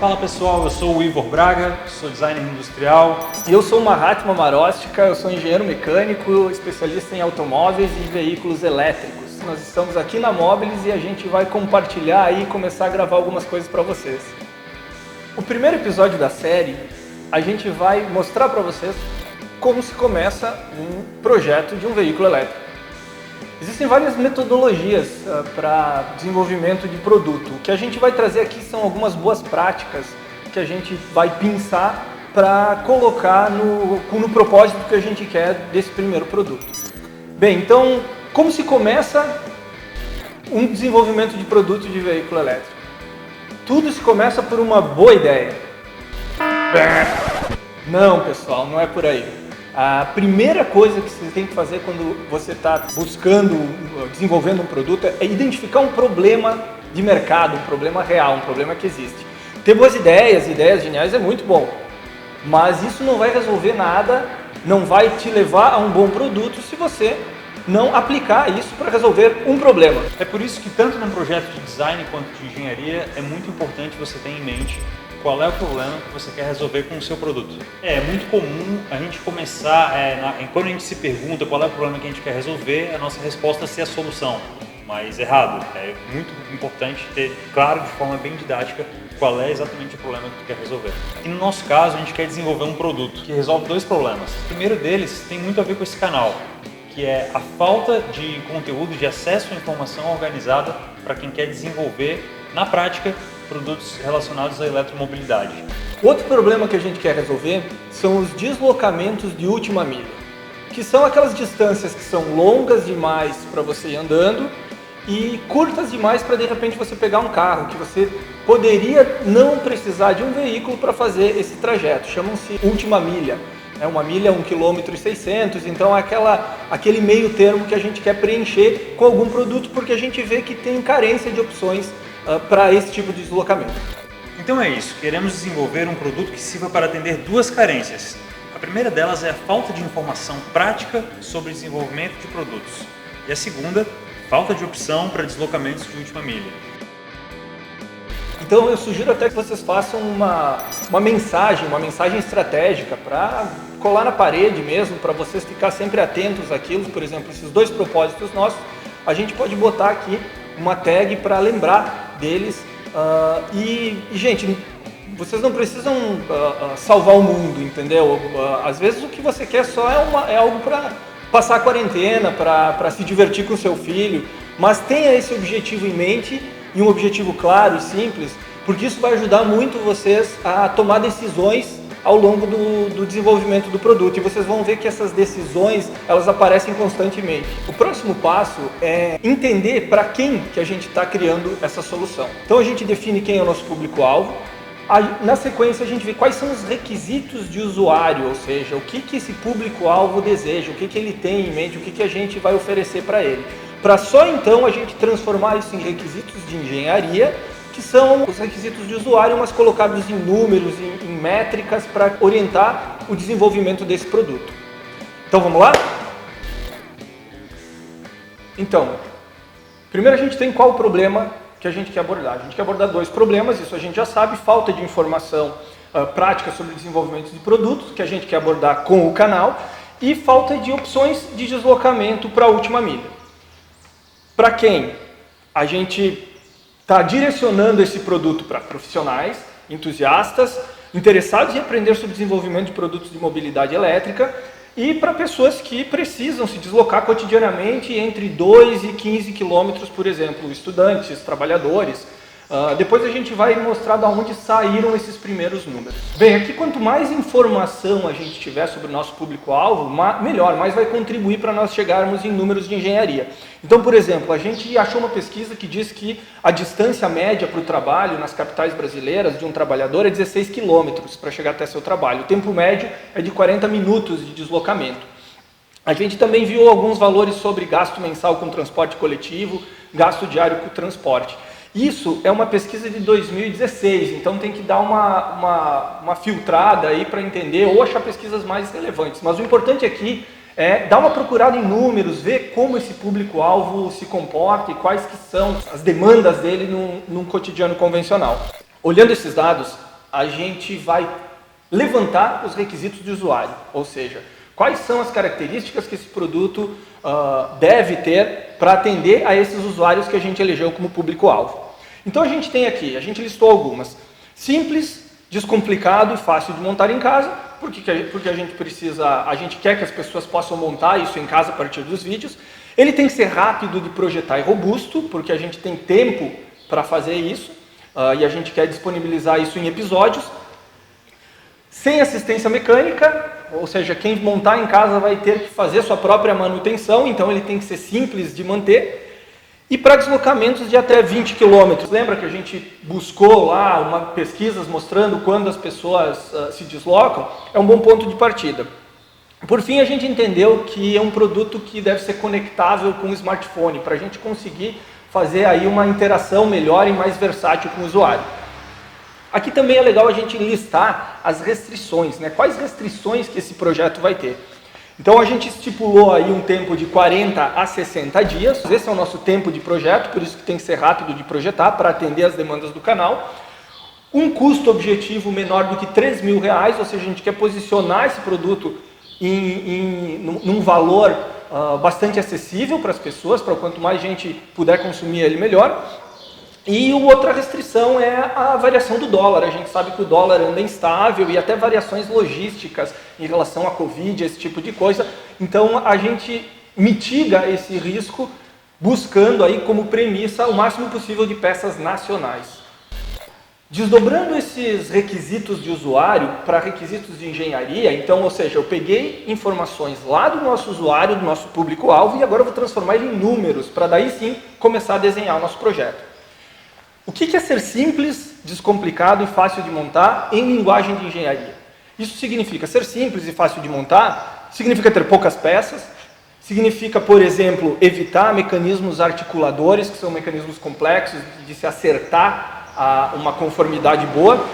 Fala pessoal, eu sou o Ivor Braga, sou designer industrial. E eu sou o Mahatma Marostica, eu sou engenheiro mecânico, especialista em automóveis e veículos elétricos. Nós estamos aqui na Mobilis e a gente vai compartilhar e começar a gravar algumas coisas para vocês. O primeiro episódio da série, a gente vai mostrar para vocês como se começa um projeto de um veículo elétrico. Existem várias metodologias para desenvolvimento de produto. O que a gente vai trazer aqui são algumas boas práticas que a gente vai pensar para colocar no propósito que a gente quer desse primeiro produto. Bem, então, como se começa um desenvolvimento de produto de veículo elétrico? Tudo se começa por uma boa ideia. Não, pessoal, não é por aí. A primeira coisa que você tem que fazer quando você está desenvolvendo um produto é identificar um problema de mercado, um problema real, um problema que existe. Ter boas ideias geniais é muito bom, mas isso não vai resolver nada, não vai te levar a um bom produto se você não aplicar isso para resolver um problema. É por isso que tanto num projeto de design quanto de engenharia é muito importante você ter em mente qual é o problema que você quer resolver com o seu produto. É muito comum a gente começar, quando a gente se pergunta qual é o problema que a gente quer resolver, a nossa resposta ser a solução, mas errado. É muito importante ter claro de forma bem didática qual é exatamente o problema que tu quer resolver. E no nosso caso, a gente quer desenvolver um produto que resolve dois problemas. O primeiro deles tem muito a ver com esse canal, que é a falta de conteúdo, de acesso à informação organizada para quem quer desenvolver, na prática, produtos relacionados à eletromobilidade. Outro problema que a gente quer resolver são os deslocamentos de última milha, que são aquelas distâncias que são longas demais para você ir andando e curtas demais para de repente você pegar um carro, que você poderia não precisar de um veículo para fazer esse trajeto. Chamam-se última milha. Uma milha, 1,6 km, então é aquele meio termo que a gente quer preencher com algum produto porque a gente vê que tem carência de opções para esse tipo de deslocamento. Então é isso, queremos desenvolver um produto que sirva para atender duas carências. A primeira delas é a falta de informação prática sobre desenvolvimento de produtos. E a segunda, falta de opção para deslocamentos de última milha. Então eu sugiro até que vocês façam uma mensagem estratégica para colar na parede mesmo, para vocês ficar sempre atentos àquilo. Por exemplo, esses dois propósitos nossos, a gente pode botar aqui uma tag para lembrar deles. Gente, vocês não precisam salvar o mundo, entendeu? Às vezes o que você quer só é algo para passar a quarentena, para se divertir com o seu filho, mas tenha esse objetivo em mente e um objetivo claro e simples, porque isso vai ajudar muito vocês a tomar decisões ao longo do desenvolvimento do produto, e vocês vão ver que essas decisões, elas aparecem constantemente. O próximo passo é entender para quem que a gente está criando essa solução. Então a gente define quem é o nosso público-alvo, na sequência a gente vê quais são os requisitos de usuário, ou seja, o que esse público-alvo deseja, o que ele tem em mente, o que a gente vai oferecer para ele. Para só então a gente transformar isso em requisitos de engenharia, que são os requisitos de usuário, mas colocados em números, em métricas, para orientar o desenvolvimento desse produto. Então vamos lá? Então, primeiro a gente tem qual o problema que a gente quer abordar. A gente quer abordar dois problemas, isso a gente já sabe: falta de informação prática sobre o desenvolvimento de produtos, que a gente quer abordar com o canal, e falta de opções de deslocamento para a última milha. Para quem a gente está direcionando esse produto? Para profissionais, entusiastas, interessados em aprender sobre desenvolvimento de produtos de mobilidade elétrica, e para pessoas que precisam se deslocar cotidianamente entre 2 e 15 quilômetros, por exemplo, estudantes, trabalhadores. Depois a gente vai mostrar de onde saíram esses primeiros números. Bem, aqui quanto mais informação a gente tiver sobre o nosso público-alvo, melhor, mais vai contribuir para nós chegarmos em números de engenharia. Então, por exemplo, a gente achou uma pesquisa que diz que a distância média para o trabalho nas capitais brasileiras de um trabalhador é 16 quilômetros para chegar até seu trabalho. O tempo médio é de 40 minutos de deslocamento. A gente também viu alguns valores sobre gasto mensal com transporte coletivo, gasto diário com transporte. Isso é uma pesquisa de 2016, então tem que dar uma filtrada aí para entender ou achar pesquisas mais relevantes. Mas o importante aqui é dar uma procurada em números, ver como esse público-alvo se comporta e quais que são as demandas dele num cotidiano convencional. Olhando esses dados, a gente vai levantar os requisitos de usuário, ou seja, quais são as características que esse produto deve ter para atender a esses usuários que a gente elegeu como público-alvo. Então a gente tem aqui, a gente listou algumas: simples, descomplicado e fácil de montar em casa, porque a gente quer que as pessoas possam montar isso em casa a partir dos vídeos. Ele tem que ser rápido de projetar e robusto, porque a gente tem tempo para fazer isso, e a gente quer disponibilizar isso em episódios. Sem assistência mecânica, ou seja, quem montar em casa vai ter que fazer sua própria manutenção, então ele tem que ser simples de manter. E para deslocamentos de até 20 km. Lembra que a gente buscou lá pesquisas mostrando quando as pessoas se deslocam? É um bom ponto de partida. Por fim, a gente entendeu que é um produto que deve ser conectável com o smartphone, para a gente conseguir fazer aí uma interação melhor e mais versátil com o usuário. Aqui também é legal a gente listar as restrições, né? Quais restrições que esse projeto vai ter. Então a gente estipulou aí um tempo de 40 a 60 dias, esse é o nosso tempo de projeto, por isso que tem que ser rápido de projetar para atender as demandas do canal. Um custo objetivo menor do que R$3.000, ou seja, a gente quer posicionar esse produto num valor bastante acessível para as pessoas, para quanto mais gente puder consumir ele melhor. E outra restrição é a variação do dólar. A gente sabe que o dólar anda instável e até variações logísticas em relação à Covid, esse tipo de coisa. Então a gente mitiga esse risco buscando aí como premissa o máximo possível de peças nacionais. Desdobrando esses requisitos de usuário para requisitos de engenharia, então, ou seja, eu peguei informações lá do nosso usuário, do nosso público-alvo, e agora eu vou transformar ele em números para daí sim começar a desenhar o nosso projeto. O que é ser simples, descomplicado e fácil de montar em linguagem de engenharia? Isso significa ser simples e fácil de montar, significa ter poucas peças, significa, por exemplo, evitar mecanismos articuladores, que são mecanismos complexos de se acertar a uma conformidade boa,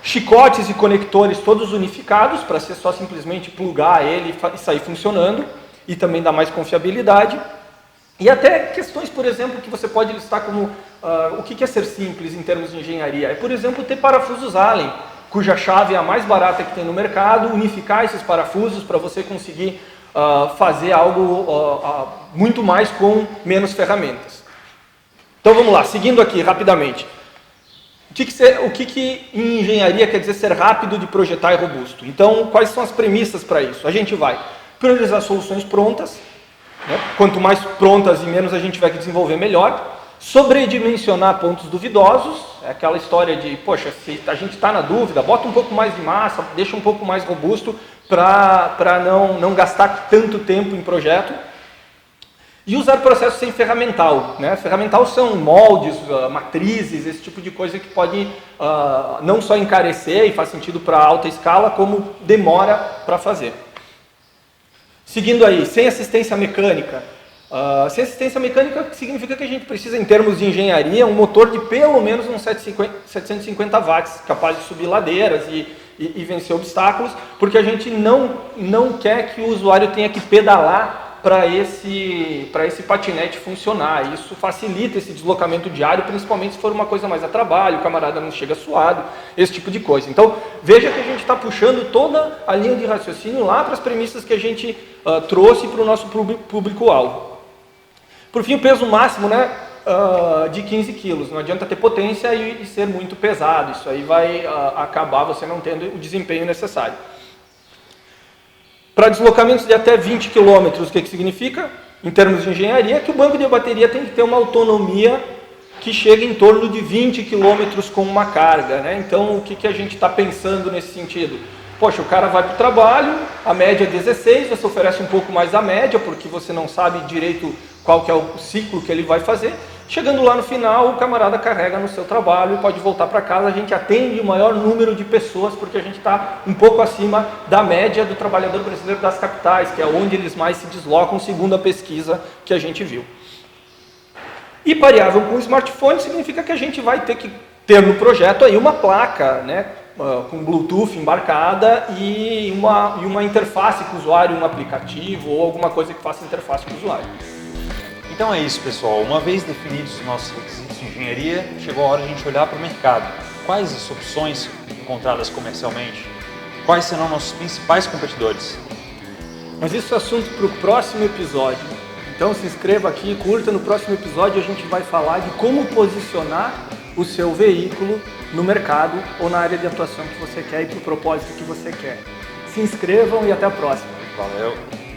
chicotes e conectores todos unificados, para ser só simplesmente plugar ele e sair funcionando, e também dar mais confiabilidade. E até questões, por exemplo, que você pode listar como o que é ser simples em termos de engenharia. É, por exemplo, ter parafusos Allen, cuja chave é a mais barata que tem no mercado, unificar esses parafusos para você conseguir fazer algo muito mais com menos ferramentas. Então vamos lá, seguindo aqui rapidamente. O que em engenharia quer dizer ser rápido de projetar e robusto? Então, quais são as premissas para isso? A gente vai priorizar soluções prontas, né? Quanto mais prontas e menos a gente tiver que desenvolver, melhor. Sobredimensionar pontos duvidosos, é aquela história de, poxa, se a gente está na dúvida, bota um pouco mais de massa, deixa um pouco mais robusto para não gastar tanto tempo em projeto. E usar processos sem ferramental, né? Ferramental são moldes, matrizes, esse tipo de coisa que pode não só encarecer e faz sentido para alta escala, como demora para fazer. Seguindo aí, sem assistência mecânica. Sem assistência mecânica significa que a gente precisa, em termos de engenharia, um motor de pelo menos uns 750 watts, capaz de subir ladeiras e vencer obstáculos, porque a gente não quer que o usuário tenha que pedalar para esse patinete funcionar. Isso facilita esse deslocamento diário, principalmente se for uma coisa mais a trabalho, o camarada não chega suado, esse tipo de coisa. Então, veja que a gente está puxando toda a linha de raciocínio lá para as premissas que a gente trouxe para o nosso público-alvo. Por fim, o peso máximo, né, de 15 quilos. Não adianta ter potência e ser muito pesado. Isso aí vai acabar você não tendo o desempenho necessário. Para deslocamentos de até 20 km, o que significa? Em termos de engenharia, que o banco de bateria tem que ter uma autonomia que chega em torno de 20 km com uma carga, né? Então, o que a gente está pensando nesse sentido? Poxa, o cara vai para o trabalho, a média é 16, você oferece um pouco mais da média, porque você não sabe direito qual que é o ciclo que ele vai fazer. Chegando lá no final, o camarada carrega no seu trabalho e pode voltar para casa. A gente atende o maior número de pessoas, porque a gente está um pouco acima da média do trabalhador brasileiro das capitais, que é onde eles mais se deslocam, segundo a pesquisa que a gente viu. E pareável com o smartphone significa que a gente vai ter que ter no projeto aí uma placa, né, com Bluetooth embarcada e uma interface com o usuário, um aplicativo ou alguma coisa que faça interface com o usuário. Então é isso, pessoal. Uma vez definidos os nossos requisitos de engenharia, chegou a hora de a gente olhar para o mercado. quais as opções encontradas comercialmente? Quais serão nossos principais competidores? Mas isso é assunto para o próximo episódio. Então se inscreva aqui, curta. No próximo episódio a gente vai falar de como posicionar o seu veículo no mercado ou na área de atuação que você quer e para o propósito que você quer. Se inscrevam e até a próxima. Valeu!